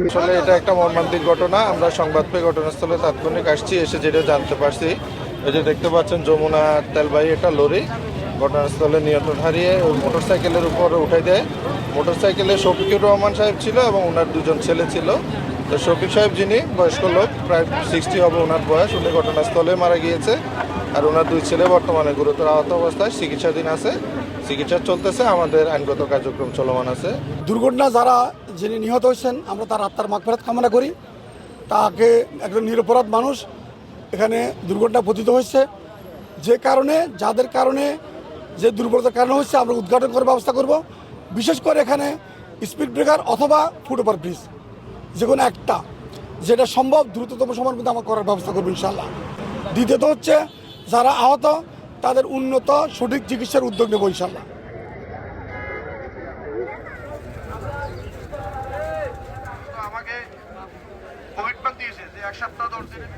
আসলে এটা একটা মর্মান্তিক ঘটনা। আমরা সংবাদ পেয়ে ঘটনাস্থলে তাৎক্ষণিক আসছি, এসে যেটা জানতে পারছি, এই যে দেখতে পাচ্ছেন যমুনা তেলবাহী একটা লরি ঘটনাস্থলে নিয়ন্ত্রণ হারিয়ে ওই মোটরসাইকেলের উপরে উঠাই দেয়। মোটরসাইকেলে শফিকুর রহমান সাহেব ছিল এবং ওনার দুজন ছেলে ছিল। তো শফিক সাহেব, যিনি বয়স্ক লোক, প্রায় 60 হবে ওনার বয়স, উনি ঘটনাস্থলে মারা গিয়েছে। আর ওনার দুই ছেলে বর্তমানে গুরুতর আহত অবস্থায় চিকিৎসাধীন আছে, চিকিৎসা চলতেছে, আমাদের আইনগত কার্যক্রম চলমান আছে। দুর্ঘটনা যারা যিনি নিহত হয়েছেন, আমরা তার আত্মার মাগফিরাত কামনা করি। তাকে একজন নিরপরাধ মানুষ এখানে দুর্ঘটনা পতিত হয়েছে, যে কারণে যাদের কারণে যে দুর্ঘটনার কারণ হচ্ছে আমরা উদ্ঘাটন করার ব্যবস্থা করব। বিশেষ করে এখানে স্পিড ব্রেকার অথবা ফুটওভার ব্রিজ যে কোনো একটা, যেটা সম্ভব দ্রুততম সময়ের মধ্যে আমরা করার ব্যবস্থা করবো ইনশাআল্লাহ। দ্বিতীয়ত হচ্ছে যারা আহত তাদের উন্নত সঠিক চিকিৎসার উদ্যোগ নেব ইনশাআল্লাহ। আমাকে কমিটমেন্ট দিয়েছে যে 1 সপ্তাহ 10 দিনের